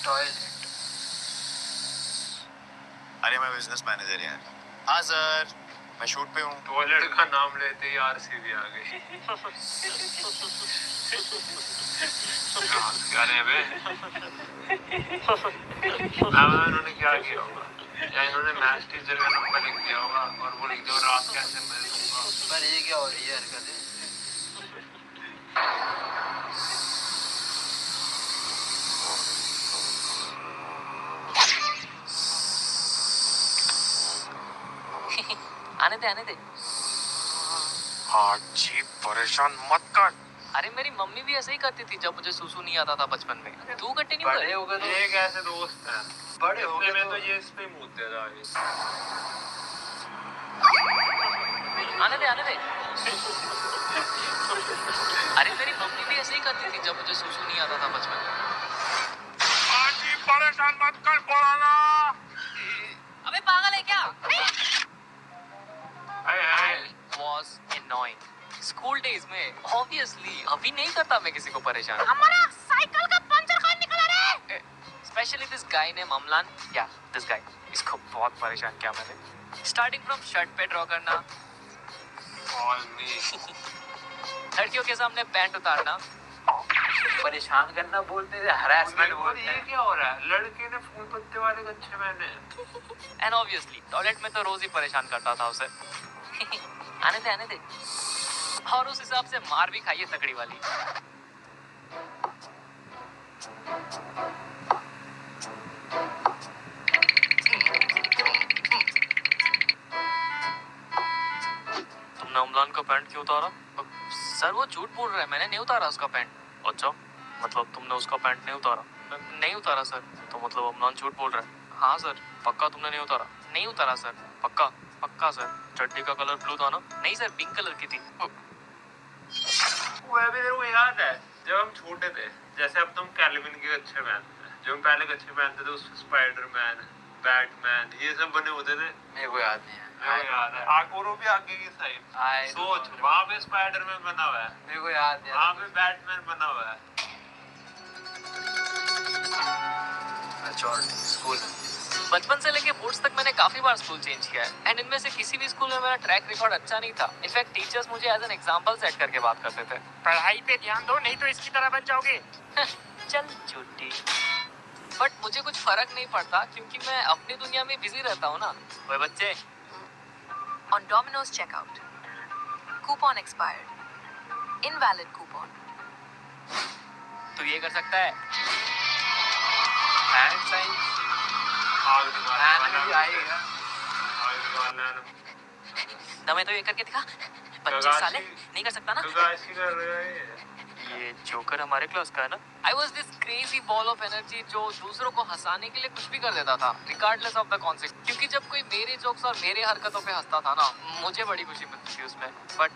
Toilet. अरे मैं business manager यार। हाँ सर, मैं शूट पे हूँ। टॉयलेट का नाम लेते ही आरसीबी आ गई। क्या रहे बे? इन्होंने क्या किया होगा? या इन्होंने मैथ्स टीचर का नंबर लिख दिया होगा और वो लिख दो रात कैसे मैं दूंगा। पर ये क्या हो रही है हरकतें? आने दे आने दे। जी परेशान मत कर। अरे मेरी मम्मी भी ऐसे ही करती थी जब मुझे सुसु नहीं आता था बचपन में। तू कंटिन्यू बड़े कर। हो गए तो ये एक ऐसे दोस्त है, बड़े हो गए तो ये इस पे मुद्दे था। आने दे आने दे। अरे मेरी मम्मी भी ऐसे ही करती थी जब मुझे सुसु नहीं आता था बचपन में। जी परेशान मत कर बोला। अबे पागल है क्या? I was annoying. School days में ऑब्वियसली अभी नहीं करता मैं किसी को परेशान। हमारा साइकिल का पंचर कौन निकला रे? Specially this guy name Amlan, या दिस गाय, इसको बहुत परेशान किया मैंने। स्टार्टिंग फ्रॉम शर्ट पे ड्रॉ करना, लड़कियों के सामने पैंट उतारना, परेशान करना बोलते थे, हरासमेंट बोलते ये हैं। क्या हो रहा है? लड़के ने फूल पत्ते वाले गच्छे पहने। एंड ऑब्वियसली टॉयलेट में तो रोज ही परेशान करता था उसे। आने दे आने दे। और उस हिसाब से मार भी खाइए तकड़ी वाली। तुमने अमलान का पैंट क्यों उतारा? सर वो झूठ बोल रहा है, मैंने नहीं उतारा उसका पैंट। अच्छा, मतलब तुमने उसका पैंट नहीं उतारा? नहीं उतारा सर। तो मतलब अमलान झूठ बोल रहा है? हाँ सर। पक्का तुमने नहीं उतारा? नहीं उतारा सर। पक्का? पक्का सर। चड्डी का कलर ब्लू था ना? नहीं सर, पिंक कलर की थी। वो अभी तेरे को याद है जब हम छोटे थे, जैसे अब तुम कैल्विन के गच्छे पहनते हैं, जब हम पहले गच्छे पहनते थे उसमें स्पाइडरमैन, बैटमैन ये सब बने होते थे। मेरे को याद नहीं है। मेरे को याद है। आगोरो भी आगे की साइड सोच, वहाँ पे स्पाइडरमैन बना हुआ है, मेरे को याद नहीं। वहाँ पे बैटमैन बना हुआ है। मैच्योरिटी स्कूल में बचपन से लेके बोर्ड्स तक मैंने काफी बार स्कूल चेंज किया है एंड इनमें से किसी भी स्कूल में मेरा ट्रैक रिकॉर्ड अच्छा नहीं था। इनफैक्ट टीचर्स मुझे एज एन एग्जांपल सेट करके बात करते थे। पढ़ाई पे ध्यान दो, नहीं तो इसकी तरह बन जाओगे। चल झूठी। बट मुझे कुछ फर्क नहीं पड़ता क्योंकि मैं अपनी दुनिया में बिजी रहता हूँ ना। ओए बच्चे, On Domino's checkout. Coupon expired. Invalid coupon. तू ये कर सकता है? हैंड साइन आग निकालने भी वाला आएगा। आग निकालने वाला। दमे तो ये करके दिखा। बच्चे साले नहीं कर सकता ना? कगाशी कर रहा है ये जोकर हमारे क्लास का है ना? I was this crazy ball of energy जो दूसरों को हंसाने के लिए कुछ भी कर देता था, regardless of the consequence। क्योंकि जब कोई मेरे जोक्स और मेरे हरकतों पे हंसता था ना, मुझे बड़ी खुशी मिलती थी उसमें। But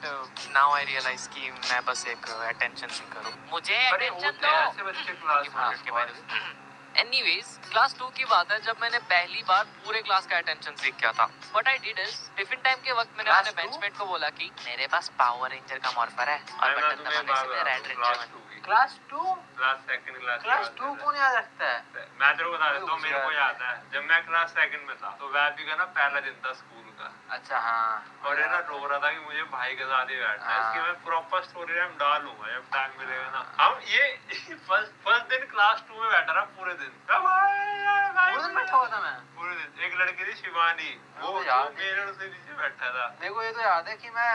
now I realize कि मैं बस एक attention seeker हूँ। मुझे attention दो। ऐसे बच्चे क्लास में। Anyways, क्लास 2 की बात है जब मैंने पहली बार पूरे क्लास का अटेंशन सीख किया था। What I did is, tiffin time के वक्त मैंने अपने बेंचमेट को बोला कि मेरे पास पावर रेंजर का मॉर्फर है और बटन दबाने से मैं रेड रेंजर बन। क्लास 2 क्लास सेकंड क्लास 2 कौन याद रखता है? मैं तेरे को बता देता हूँ, मेरे को याद है जब मैं क्लास सेकंड में था तो वैभी का ना पहला दिन था स्कूल का। अच्छा हाँ। और ये ना रो रहा था कि मुझे भाई के साथ ही बैठना है। इसकी मैं प्रॉपर स्टोरी टाइम डालूंगा जब टाइम मिलेगा ना। हम ये फर्स्ट दिन क्लास 2 में बैठा रहा पूरे दिन। पूरे दिन बैठा हुआ था मैं। पूरे दिन। एक लड़की थी शिवानी, वो मेरे से नीचे बैठा था। मेरे को ये तो याद है कि मैं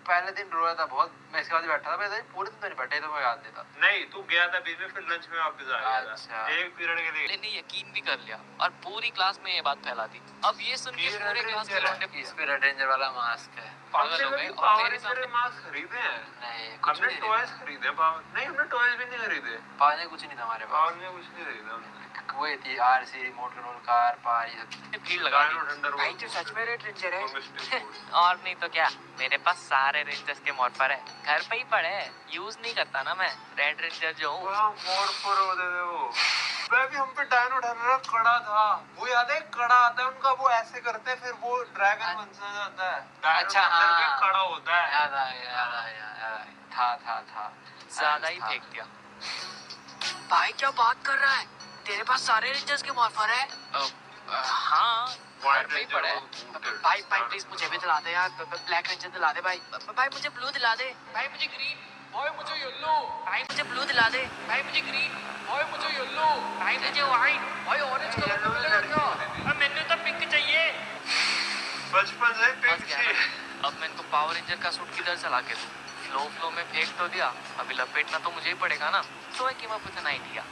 पहले दिन रो रहा था बहुत, मैं इसके बाद बैठा था। मैं पूरे दिन तो नहीं बैठा, तो मैं याद नहीं था। नहीं, तू गया था बीच में, फिर लंच में वापस आ गया अच्छा। था एक पीरियड के लिए। मैंने यकीन भी कर लिया और पूरी क्लास में ये बात फैला दी। अब ये सुन के पूरे क्लास के लौंडे इस पे रेड रेंजर वाला मास्क है। पागल हो गए और पावर मेरे सामने मास्क खरीदे हैं। नहीं कुछ हमने नहीं टॉयज खरीदे। पावर नहीं, हमने टॉयज भी नहीं खरीदे। पाने कुछ नहीं था हमारे पावर पास। में कुछ नहीं खरीदा हमने। वो थी आरसी रिमोट कंट्रोल कार पार ये सब। भीड़ लगा दी। भाई तो सच में रेड रेंजर है। और नहीं तो क्या, मेरे पास सारे रेंजर्स के मॉर्फर है, घर पे ही पड़े हैं, यूज नहीं करता ना मैं। रेड रेंजर जो हूँ। मॉर्फर होते थे वो। वह भी हम पे डायनो ढर्रा कड़ा था। वो याद है, कड़ा आता है उनका, वो ऐसे करते हैं फिर वो ड्रैगन बन सा जाता है। डायनो अच्छा, अंदर हाँ। के कड़ा होता है। याद आ गया याद आ गया याद आ गया। था ज्यादा ही था। फेंक दिया। भाई क्या बात कर रहा है? तेरे पास सारे रेंजर्स के मॉर्फर है? हाँ घर पे ही पड़ा है। भाई भाई प्लीज मुझे भी दिला दे यार, ब्लैक रेंजर दिला दे भाई। भाई मुझे ब्लू दिला दे। भाई मुझे ग्रीन। भाई मुझे येलो। भाई मुझे ब्लू दिला दे। भाई मुझे ग्रीन। भाई मुझे येलो। भाई मुझे व्हाइट। भाई ऑरेंज कलर का मिलेगा क्या? अब मैंने तो पिंक चाहिए। बचपन से फंस पिंक गया ना। अब मैं इनको पावर रेंजर का सूट किधर से ला के दूं? फ्लो में फेंक तो दिया, अभी लपेटना तो मुझे ही पड़ेगा ना। So I came up with an idea.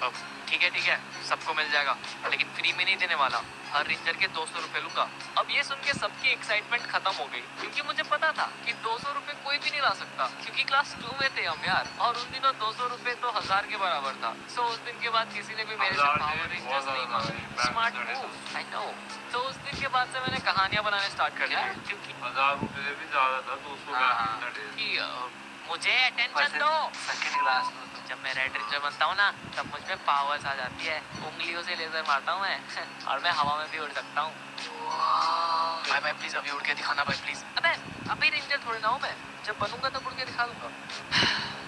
अब ठीक है सबको मिल जाएगा, लेकिन फ्री में नहीं देने वाला। हर रेंजर के 200 रुपए लूंगा। अब ये सुन के सबकी एक्साइटमेंट खत्म हो गई, क्योंकि मुझे पता था कि 200 रुपए कोई भी नहीं ला सकता, क्योंकि क्लास 2 में थे हम यार। और उन दिनों 200 रुपए तो 1000 के बराबर था। सो उस दिन के बाद किसी ने भी मेरे से पावर रेंजर्स नहीं मांगे। Smart move, I know. तो उस दिन के बाद से मैंने कहानियां बनाने स्टार्ट कर दिया, क्योंकि 1000 रुपए भी ज्यादा था, 200 कि मुझे अटेंशन दो। सेकंड क्लास में जब मैं रेड रेंजर बनता हूँ ना, तब मुझ में पावर्स आ जाती है। उंगलियों से लेजर मारता हूँ मैं और मैं हवा में भी उड़ सकता हूँ। भाई भाई प्लीज अभी उड़ के दिखाना भाई प्लीज। अबे अभी रेंजर थोड़ी ना हूँ मैं, जब बनूंगा तब उड़ के दिखा दूंगा।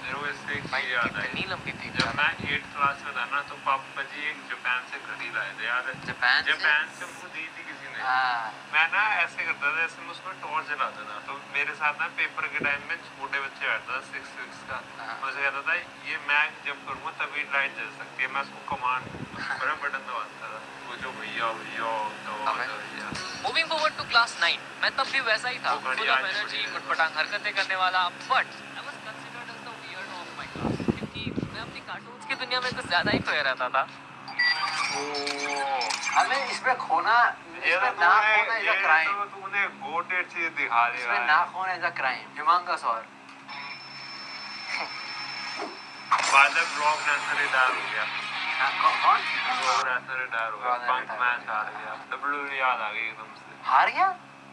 मेरे को इससे एक भाई चीज याद आई। कितनी लंबी थी। जब मैं 8th क्लास में था ना, तो पापा जी एक जापान से घड़ी लाए थे, याद है? जापान से मुझे दी थी किसी ने। हाँ मैं ना ऐसे करता था, ऐसे मैं उसमें टॉर्च जलाता था। तो मेरे साथ ना पेपर के टाइम में छोटे बच्चे बैठता था 6 का। मैं उसे कहता था ये मैं जब करूँगा तभी लाइट जल सकती है। मैं उसको कमांड बड़ा बटन दबाता था, वो जो भैया भैया भैया। मूविंग फॉरवर्ड टू क्लास 9, मैं तब भी वैसा ही था, वो घड़ी फुल ऑफ आज भी एनर्जी, बढ़िया है। कुटपटांग हरकतें करने वाला। But I was considered as the weird of my class, क्योंकि मैं अपनी कार्टून्स की दुनिया में कुछ ज्यादा ही खोया रहता था। हमें इसमें खोना, ये इसमें तो ना तूने खोना इज अ क्राइम। तूने गोटेड चीज दिखा दी इसमें भाई। ना खोना इज अ क्राइम, ह्यूमंगस। और बाद में ब्लॉक डांसर रिटायर हो गया। कौन ब्लॉक डांसर रिटायर हो गया। ब्लॉक पंक डांसर मैच हार गया। WWE याद आ गई एकदम से। हार गया?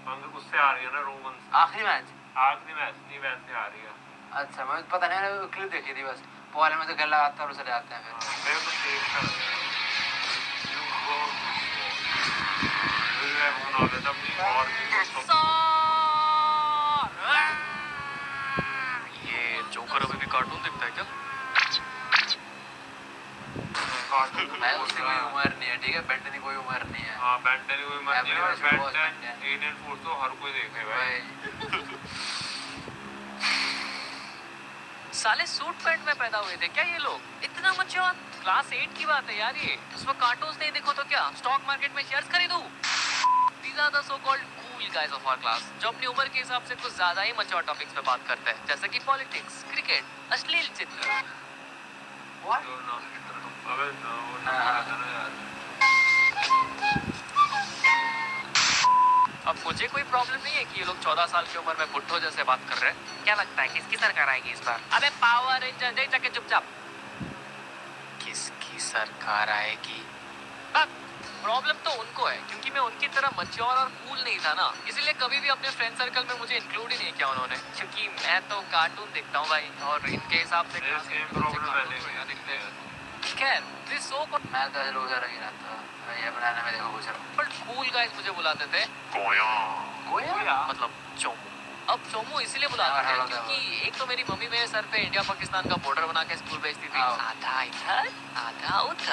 पंक उससे हार गया ना, रोमन से। आखिरी मैच? आखिरी मैच नहीं, वैसे हार गया। अच्छा मुझे पता नहीं, मैंने क्लिप देखी थी बस। पहले में तो गला आता है और चले जाते हैं फिर। मेरे को सेफ कर दिया। मैं बना लेता अपनी और भी ये जोकर अभी भी कार्टून देखता है क्या? मैं उसकी कोई उम्र नहीं है, ठीक है? बेंटन की कोई उम्र नहीं है। हाँ, बेंटन की कोई मत नहीं है। Everyone should watch Ben Ten, Ben 10। Alien force तो हर कोई देखे भाई। साले सूट पैंट में पैदा हुए थे क्या ये लोग? इतना मच्योर। क्लास 8 की बात है यार ये। उसमें कार्टून्स नहीं देखो तो क्या स्टॉक मार्केट में शेयर्स खरीदूं? These are the so-called cool guys of our class, जो अपनी उम्र के हिसाब से कुछ ज्यादा ही मच्योर टॉपिक्स पे बात करते हैं, जैसे कि पॉलिटिक्स, क्रिकेट, अश्लील चित्र। What? तो ना, अबे ना, वो ना था ना यार। अब मुझे कोई प्रॉब्लम नहीं है कि ये लोग 14 साल की उम्र में बुड्ढों जैसे बात कर रहे हैं। क्या लगता है किसकी सरकार आएगी इस बार? अबे पावर रेंजर दे जाके चुपचाप। किसकी सरकार आएगी? प्रॉब्लम तो उनको है, क्योंकि मैं उनकी तरह मच्योर और कूल नहीं था ना, इसीलिए कभी भी अपने फ्रेंड सर्कल में मुझे इंक्लूड ही नहीं किया उन्होंने, क्योंकि मैं तो कार्टून देखता हूँ भाई, और इनके हिसाब से ये सेम प्रॉब्लम मैंने भी दिखते हैं। खैर दिस सो मैं तो रोजा रही रहता, ये बनाने में देखो कुछ कॉल्ड कूल गाइस मुझे बुलाते थे। गोया मतलब चोमू। अब चोमू इसलिए बुलाते थे क्योंकि एक तो मेरी मम्मी मेरे सर पे इंडिया पाकिस्तान का बॉर्डर बना के स्कूल भेजती थी, आधा इधर आधा उधर।